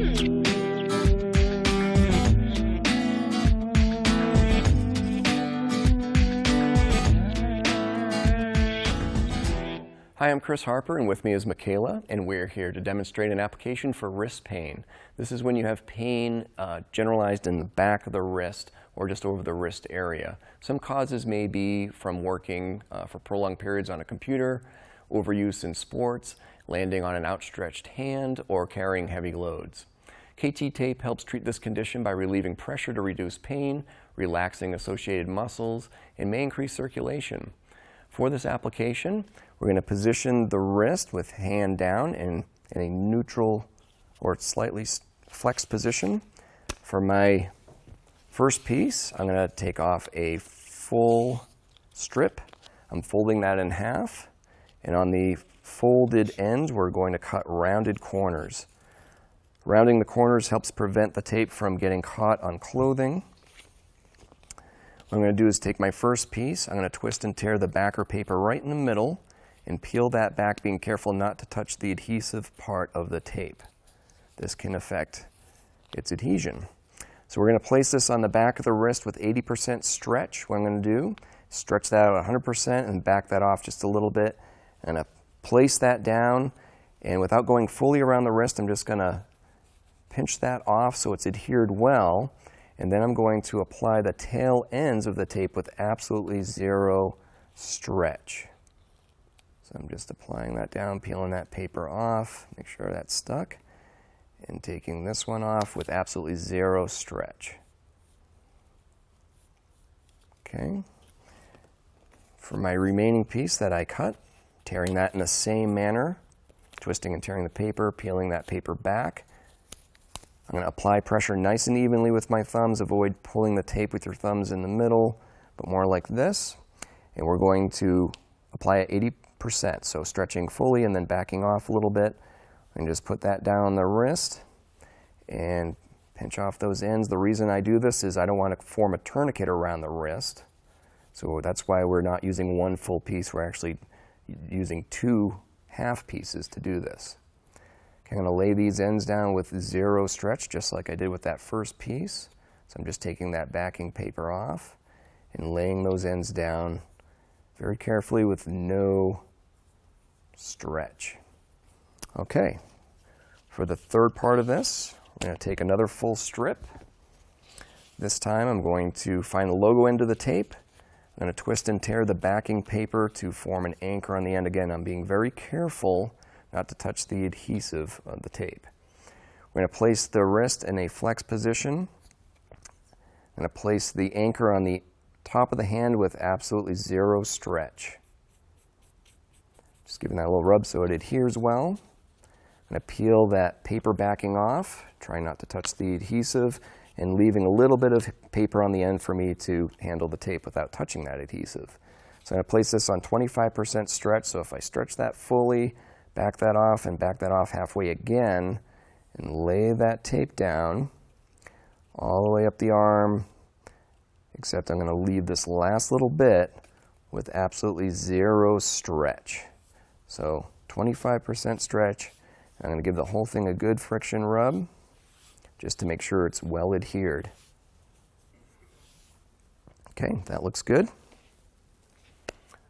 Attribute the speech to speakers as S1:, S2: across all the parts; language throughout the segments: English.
S1: Hi, I'm Chris Harper, and with me is Michaela, and we're here to demonstrate an application for wrist pain. This is when you have pain generalized in the back of the wrist or just over the wrist area. Some causes may be from working for prolonged periods on a computer, overuse in sports, landing on an outstretched hand, or carrying heavy loads. KT tape helps treat this condition by relieving pressure to reduce pain, relaxing associated muscles, and may increase circulation. For this application, we're going to position the wrist with hand down in a neutral or slightly flexed position. For my first piece, I'm going to take off a full strip. I'm folding that in half, and on the folded ends, we're going to cut rounded corners. Rounding the corners helps prevent the tape from getting caught on clothing. What I'm going to do is take my first piece, I'm going to twist and tear the backer paper right in the middle and peel that back, being careful not to touch the adhesive part of the tape. This can affect its adhesion. So we're going to place this on the back of the wrist with 80% stretch. What I'm going to do, stretch that out 100% and back that off just a little bit. I'm going to place that down, and without going fully around the wrist, I'm just going to pinch that off so it's adhered well. And then I'm going to apply the tail ends of the tape with absolutely zero stretch. So I'm just applying that down, peeling that paper off, make sure that's stuck, and taking this one off with absolutely zero stretch. Okay. For my remaining piece that I cut, tearing that in the same manner, twisting and tearing the paper, peeling that paper back. I'm going to apply pressure nice and evenly with my thumbs. Avoid pulling the tape with your thumbs in the middle, but more like this. And we're going to apply it 80%, so stretching fully and then backing off a little bit. And just put that down on the wrist and pinch off those ends. The reason I do this is I don't want to form a tourniquet around the wrist. So that's why we're not using one full piece. We're actually using 2 half pieces to do this. I'm going to lay these ends down with zero stretch, just like I did with that first piece. So I'm just taking that backing paper off and laying those ends down very carefully with no stretch. Okay, for the third part of this, we're going to take another full strip. This time I'm going to find the logo end of the tape. I'm going to twist and tear the backing paper to form an anchor on the end. Again, I'm being very careful not to touch the adhesive of the tape. We're going to place the wrist in a flex position. I'm going to place the anchor on the top of the hand with absolutely zero stretch. Just giving that a little rub so it adheres well. I'm going to peel that paper backing off, try not to touch the adhesive, and leaving a little bit of paper on the end for me to handle the tape without touching that adhesive. So I'm going to place this on 25% stretch, so if I stretch that fully, back that off and back that off halfway again, and lay that tape down all the way up the arm, except I'm going to leave this last little bit with absolutely zero stretch. So 25% stretch. I'm going to give the whole thing a good friction rub just to make sure it's well adhered. Okay, that looks good.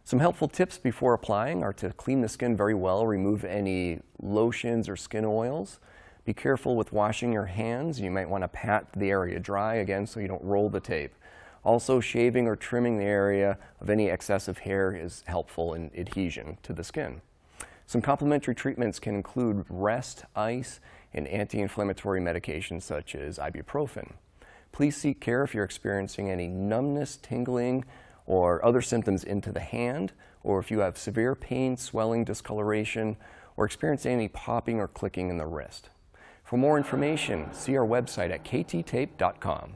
S1: Some helpful tips before applying are to clean the skin very well, remove any lotions or skin oils. Be careful with washing your hands. You might want to pat the area dry, again, so you don't roll the tape. Also, shaving or trimming the area of any excessive hair is helpful in adhesion to the skin. Some complementary treatments can include rest, ice, and anti-inflammatory medications such as ibuprofen. Please seek care if you're experiencing any numbness, tingling, or other symptoms into the hand, or if you have severe pain, swelling, discoloration, or experience any popping or clicking in the wrist. For more information, see our website at kttape.com.